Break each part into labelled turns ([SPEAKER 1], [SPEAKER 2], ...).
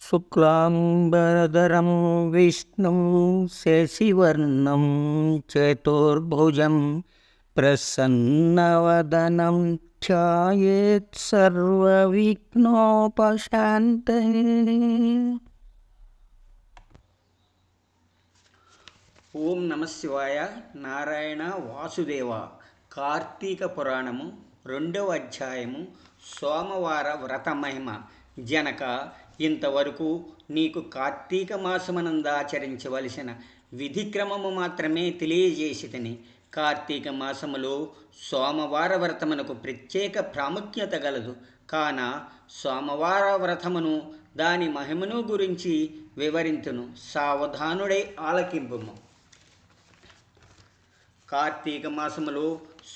[SPEAKER 1] శుక్లాంబరధరం విష్ణుం శశివర్ణం చతుర్భుజం ప్రసన్నవదనం ధ్యాయేత్ సర్వవిఘ్నోపశాంతయే. ఓం నమ శివాయ. నారాయణ వాసుదేవ. కార్తీక పురాణము 2వ అధ్యాయము. సోమవార వ్రత మహిమ. జనక, ఇంతవరకు నీకు కార్తీక మాసమనందు ఆచరించవలసిన విధిక్రమము మాత్రమే తెలియజేసితిని. కార్తీక మాసములో సోమవార వ్రతమునకు ప్రత్యేక ప్రాముఖ్యత గలదు. కాన సోమవార వ్రతమును దాని మహిమను గురించి వివరింతును, సావధానుడై ఆలకింపుము. కార్తీక మాసములో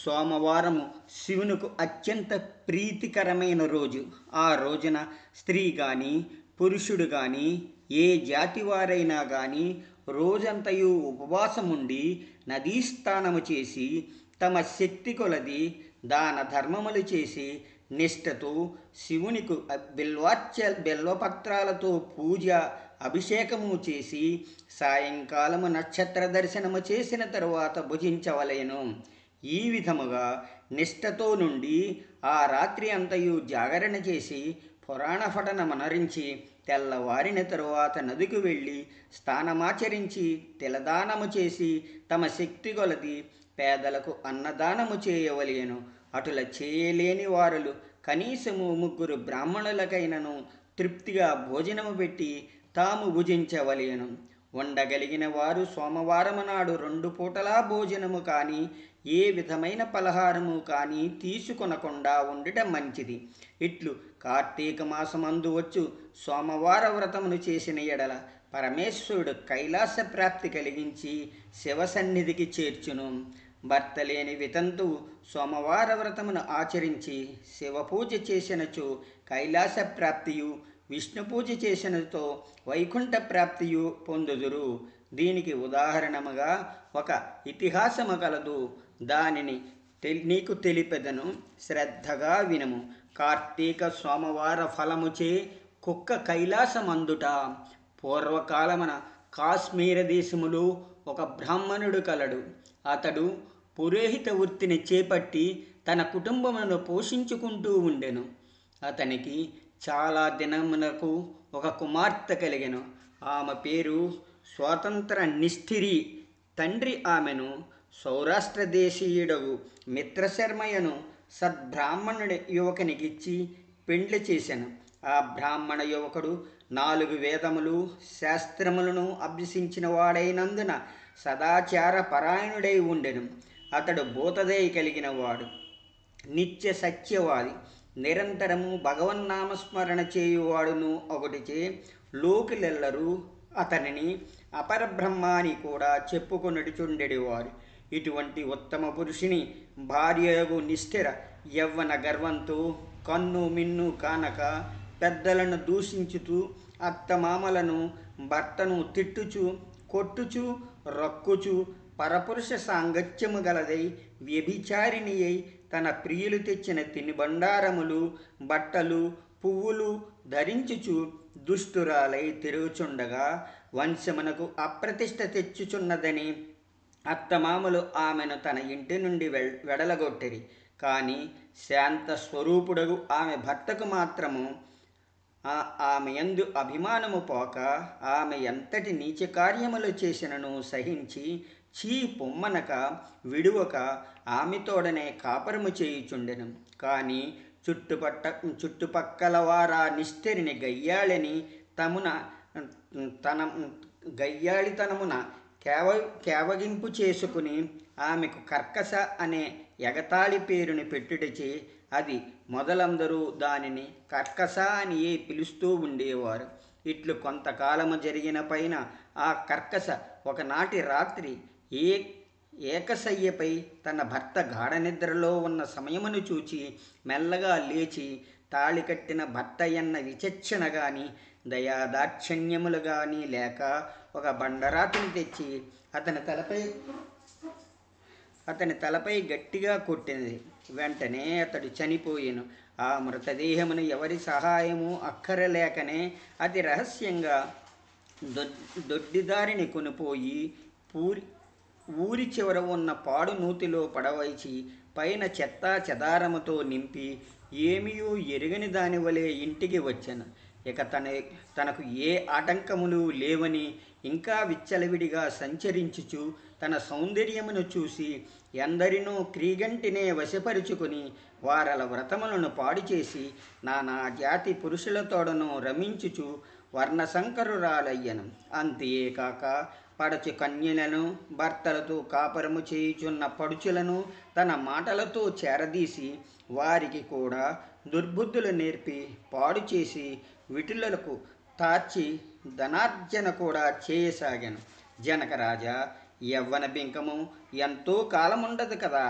[SPEAKER 1] సోమవారము శివునికి అత్యంత ప్రీతికరమైన రోజు. ఆ రోజున స్త్రీ కానీ పురుషుడు కానీ ఏ జాతి వారైనా కానీ రోజంతయు ఉపవాసముండి నదీ స్నానము చేసి తమ శక్తి కొలది దాన ధర్మములు చేసి నిష్ఠతో శివునికి బిల్వపత్రాలతో పూజ అభిషేకము చేసి సాయంకాలము నక్షత్ర దర్శనము చేసిన తరువాత భుజించవలెను. ఈ విధముగా నిష్ఠతో నుండి ఆ రాత్రి అంతయు జాగరణ చేసి పురాణ పఠనమనరించి తెల్లవారిన తరువాత నదికి వెళ్ళి స్నానమాచరించి తిలదానము చేసి తమ శక్తి కొలది పేదలకు అన్నదానము చేయవలెను. అటుల చేయలేని వారులు కనీసము 3 బ్రాహ్మణులకైనను తృప్తిగా భోజనము పెట్టి తాము భుజించవలెను. ఉండగలిగిన వారు సోమవారము నాడు 2 పూటలా భోజనము కానీ ఏ విధమైన పలహారము కానీ తీసుకొనకుండా ఉండటం మంచిది. ఇట్లు కార్తీక మాసమందు వచ్చు సోమవార వ్రతమును చేసిన ఎడల పరమేశ్వరుడు కైలాస ప్రాప్తి కలిగించి శివసన్నిధికి చేర్చును. భర్త లేని వితంతువు సోమవార వ్రతమును ఆచరించి శివపూజ చేసినచో కైలాస ప్రాప్తియు, విష్ణు పూజ చేసినతో వైకుంఠ ప్రాప్తియు పొందుదురు. దీనికి ఉదాహరణముగా ఒక ఇతిహాసము కలదు. దానిని నీకు తెలిపెదను, శ్రద్ధగా వినుము. కార్తీక సోమవార ఫలముచే కుక్క కైలాసమందుట. పూర్వకాలమున కాశ్మీర దేశములో ఒక బ్రాహ్మణుడు కలడు. అతడు పురోహిత వృత్తిని చేపట్టి తన కుటుంబమును పోషించుకుంటూ ఉండెను. అతనికి చాలా దినమునకు ఒక కుమార్తె కలిగెను. ఆమె పేరు స్వాతంత్ర నిష్ఠిరి. తండ్రి ఆమెను సౌరాష్ట్ర దేశీయుడగు మిత్రశర్మయను సద్బ్రాహ్మణుడి యువకునికిచ్చి పెండ్లి చేసెను. ఆ బ్రాహ్మణ యువకుడు 4 వేదములు శాస్త్రములను అభ్యసించిన వాడైనందున సదాచార పరాయణుడై ఉండెను. అతడు భూతదయ కలిగిన వాడు, నిత్య సత్యవాది, నిరంతరము భగవన్నామస్మరణ చేయువాడును ఒకటిచే లోకులెల్లరూ అతనిని అపరబ్రహ్మ అని కూడా చెప్పుకొనుచుండెడివారు. ఇటువంటి ఉత్తమ పురుషుని భార్యయగు నిష్ఠిర యవ్వన గర్వంతో కన్ను మిన్ను కానక పెద్దలను దూషించుతూ అత్తమామలను భర్తను తిట్టుచు కొట్టుచు రక్కుచు పరపురుష సాంగత్యము గలదై వ్యభిచారిణి అయి తన ప్రియులు తెచ్చిన తినుబండారములు బట్టలు పువ్వులు ధరించుచు దుష్టురాలై తిరుగుచుండగా వంశమునకు అప్రతిష్ట తెచ్చుచున్నదని అత్తమామలు ఆమెను తన ఇంటి నుండి వెడలగొట్టిరి. కానీ శాంత స్వరూపుడగు ఆమె భర్తకు మాత్రము ఆమె యందు అభిమానము పోక ఆమె ఎంతటి నీచ కార్యములు చేసినను సహించి పొమ్మనక విడువక ఆమెతోడనే కాపరము చేయుచుండెను. కానీ చుట్టుపక్కల వారా నిష్ఠరిని గయ్యాళితనమున కేవగింపు చేసుకుని ఆమెకు కర్కశ అనే ఎగతాళి పేరుని పెట్టుటచే అది మొదలందరూ దానిని కర్కశ అని పిలుస్తూ ఉండేవారు. ఇట్లు కొంతకాలము జరిగిన పైన ఆ కర్కశ ఒకనాటి రాత్రి ఏకశయ్యపై తన భర్త గాఢ నిద్రలో ఉన్న సమయమును చూచి మెల్లగా లేచి తాళి కట్టిన భర్త ఎన్న విచక్షణ గాని దయాదాక్షిణ్యములు గాని లేక ఒక బండరాతిని తెచ్చి అతని తలపై గట్టిగా కొట్టినది. వెంటనే అతడు చనిపోయెను. ఆ మృతదేహమును ఎవరి సహాయము అక్కరలేకనే అతి రహస్యంగా దొడ్డిదారిని కొనిపోయి పూరి ఊరి చివర ఉన్న పాడు నూతిలో పడవైచి పైన చెత్తా చెదారముతో నింపి ఏమీయూ ఎరుగని దాని వలె ఇంటికి వచ్చాను. ఇక తనకు ఏ ఆటంకములు లేవని ఇంకా విచ్చలవిడిగా సంచరించుచు తన సౌందర్యమును చూసి ఎందరినో క్రీగంటినే వశపరుచుకొని వారల వ్రతములను పాడు చేసి నానా జాతి పురుషులతోడను రమించుచు వర్ణశంకరురాలయ్యను. అంతేకాక పడచు కన్యలను భర్తలతో కాపరము చేయుచున్న పడుచులను తన మాటలతో చేరదీసి వారికి కూడా దుర్బుద్ధులు నేర్పి పాడు చేసి విటులకు తార్చి ధనార్జన కూడా చేయసాగాను. జనకరాజా, యవ్వన బింకము ఎంతో కాలముండదు కదా,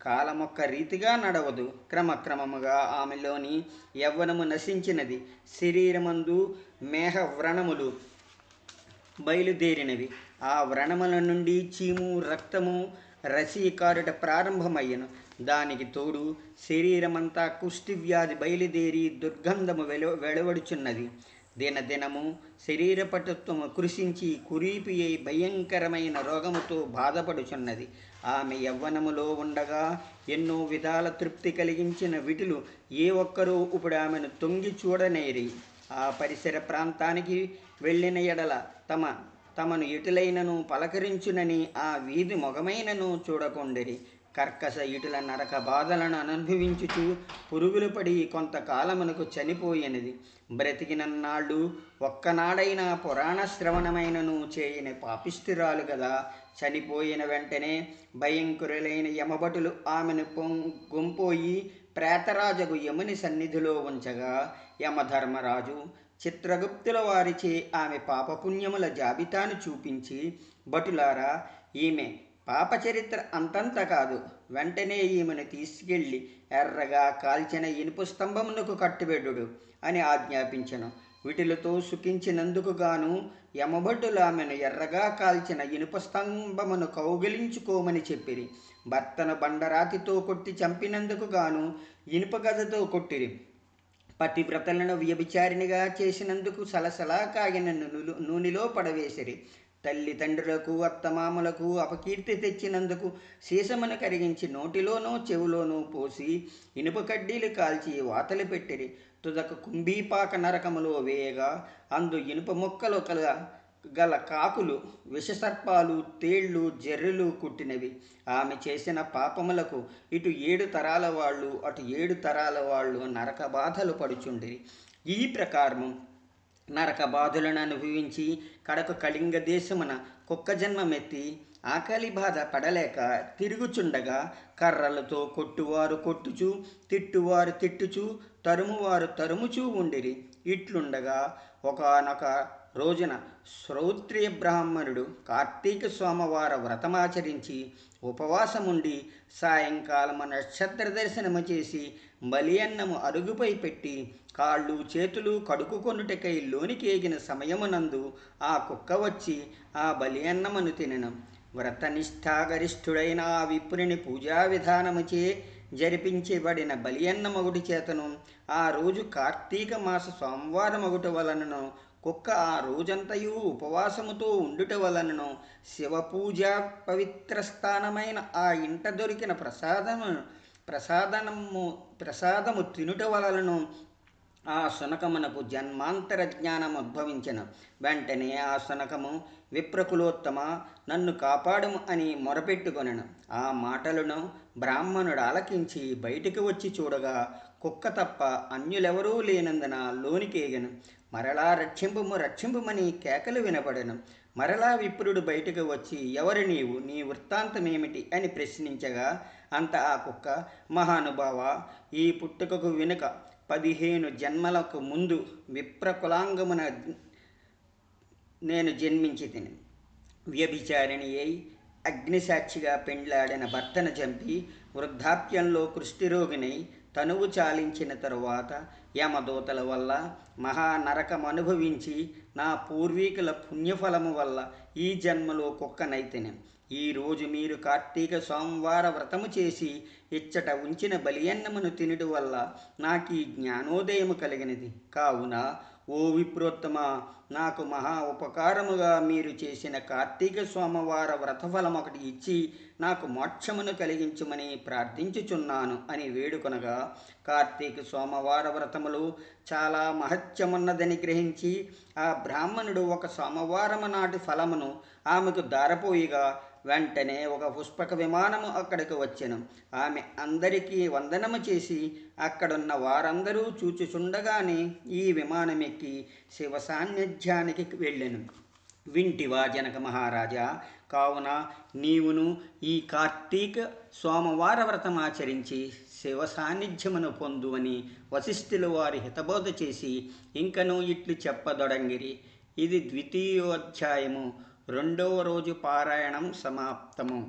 [SPEAKER 1] కాలమొక్క రీతిగా నడవదు. క్రమక్రమముగా ఆమెలోని యవ్వనము నశించినది. శరీరమందు మేహ వ్రణములు బయలుదేరినవి. ఆ వ్రణముల నుండి చీము రక్తము రసీకారుట ప్రారంభమయ్యను. దానికి తోడు శరీరమంతా కుష్ఠవ్యాధి బయలుదేరి దుర్గంధము వెలువడుచున్నది. దినదినము శరీరపటుత్వము కృషించి కురీపి అయి భయంకరమైన రోగముతో బాధపడుచున్నది. ఆమె యవ్వనములో ఉండగా ఎన్నో విధాల తృప్తి కలిగించిన విటులు ఏ ఒక్కరూ ఇప్పుడు ఆమెను తొంగి చూడనేరి. ఆ పరిసర ప్రాంతానికి వెళ్ళిన ఎడల తమను ఎటులైనను పలకరించునని ఆ వీధి మొగమైనను చూడకుండిరి. కర్కశ ఇటుల నరక బాధలను అనుభవించుచు పురుగులు పడి కొంతకాలమునకు చనిపోయినది. బ్రతికినన్నాళ్ళు ఒక్కనాడైనా పురాణ శ్రవణమైనను చేయని పాపిష్ఠురాలు గదా. చనిపోయిన వెంటనే భయంకరులైన యమభటులు ఆమెను గొంపోయి ప్రేతరాజగు యముని సన్నిధిలో ఉంచగా యమధర్మరాజు చిత్రగుప్తుల వారిచే ఆమె పాపపుణ్యముల జాబితాను చూపించి, భటులారా, ఈమె పాపచరిత్ర అంతంత కాదు, వెంటనే ఈమెను తీసుకెళ్ళి ఎర్రగా కాల్చిన ఇనుప స్తంభమునకు కట్టుబెడుడు అని ఆజ్ఞాపించెను. వీటిలతో సుఖించినందుకు గాను యమభటులు ఆమెను ఎర్రగా కాల్చిన ఇనుప స్తంభమును కౌగిలించుకోమని చెప్పిరి. భర్తను బండరాతితో కొట్టి చంపినందుకు గాను ఇనుప గదతో కొట్టిరి. పతివ్రతలను వ్యభిచారినిగా చేసినందుకు సలసలా కాగిన నూనెలో పడవేసిరి. తల్లిదండ్రులకు అత్తమామలకు అపకీర్తి తెచ్చినందుకు సీసమును కరిగించి నోటిలోనూ చెవులోనూ పోసి ఇనుప కడ్డీలు కాల్చి వాతలు పెట్టిరి. తుదకు కుంభీపాక నరకములో వేయగా అందు ఇనుప మొక్కలు గల కాకులు, విషసర్పాలు, తేళ్లు, జర్రులు కుట్టినవి. ఆమె చేసిన పాపములకు ఇటు 7 తరాల వాళ్ళు అటు 7 తరాల వాళ్ళు నరక బాధలు పడుచుండిరి. ఈ ప్రకారము నరక బాధలను అనుభవించి కడకు కళింగ దేశమున కుక్క జన్మమెత్తి ఆకలి బాధ పడలేక తిరుగుచుండగా కర్రలతో కొట్టువారు కొట్టుచు, తిట్టువారు తిట్టుచు, తరుమువారు తరుముచూ ఉండిరి. ఇట్లుండగా ఒకానొక రోజున శ్రౌత్రియ బ్రాహ్మణుడు కార్తీక సోమవార వ్రతమాచరించి ఉపవాసముండి సాయంకాలము నక్షత్ర దర్శనము చేసి బలి అన్నము అరుగుపై పెట్టి కాళ్ళు చేతులు కడుక్కుకొనుటకై లోనికి ఏగిన సమయమునందు ఆ కుక్క వచ్చి ఆ బలి అన్నమును తినెను. వ్రతనిష్టాగరిష్ఠుడైన ఆ విప్రుని పూజా విధానముచే జరిపించబడిన బలి అన్నమగుటి చేతను ఆ రోజు కార్తీక మాస సోమవారమగుట వలనను కుక్క ఆ రోజంతయు ఉపవాసముతో ఉండుట వలనను శివపూజా పవిత్ర స్థానమైన ఆ ఇంట దొరికిన ప్రసాదము తినుట వలనను ఆ శునకమునకు జన్మాంతర జ్ఞానం ఉద్భవించెను. వెంటనే ఆ శునకము, విప్రకులోత్తమ, నన్ను కాపాడుము అని మొరపెట్టుకొనెను. ఆ మాటలను బ్రాహ్మణుడు ఆలకించి బయటికి వచ్చి చూడగా కుక్క తప్ప అన్యులెవరూ లేనందున లోనికేగెను. మరలా రక్షింపుమని కేకలు వినపడెను. మరలా విప్రుడు బయటకు వచ్చి, ఎవరు నీవు, నీ వృత్తాంతమేమిటి అని ప్రశ్నించగా అంత ఆ కుక్క, మహానుభావ, ఈ పుట్టుకకు వెనుక 15 జన్మలకు ముందు విప్రకులాంగమున నేను జన్మించి తిని వ్యభిచారిణి అయి అగ్నిసాక్షిగా పెండ్లాడిన భర్తను చంపి వృద్ధాప్యంలో కుష్ఠరోగినై తనువు చాలించిన తరువాత యమదూతల వల్ల మహానరకం అనుభవించి నా పూర్వీకుల పుణ్యఫలము వల్ల ఈ జన్మలో కుక్కనైతిని. ఈరోజు మీరు కార్తీక సోమవార వ్రతము చేసి ఇచ్చట ఉంచిన బలియన్నమును తినుట వల్ల నాకు ఈ జ్ఞానోదయము కలిగినది. కావున ఓ విప్రోత్తమ, నాకు మహా ఉపకారముగా మీరు చేసిన కార్తీక సోమవార వ్రతఫలం ఒకటి ఇచ్చి నాకు మోక్షమును కలిగించుమని ప్రార్థించుచున్నాను అని వేడుకొనగా, కార్తీక సోమవార వ్రతములు చాలా మహత్యమున్నదని గ్రహించి ఆ బ్రాహ్మణుడు ఒక సోమవారము నాటి ఫలమును ఆమెకు దారపోయిగా వెంటనే ఒక పుష్పక విమానము అక్కడికి వచ్చెను. ఆమె అందరికీ వందనము చేసి అక్కడున్న వారందరూ చూచుచుండగానే ఈ విమానమెక్కి శివ సాన్నిధ్యానికి వెళ్ళెను. వింటివా జనక మహారాజా? కావున నీవును ఈ కార్తీక సోమవార వ్రతమాచరించి శివ సాన్నిధ్యమును పొందువని వశిష్ఠుల వారి హితబోధ చేసి ఇంకనూ ఇట్లు చెప్పదొడంగిరి. ఇది ద్వితీయోధ్యాయము. రెండవ రోజు పారాయణం సమాప్తము.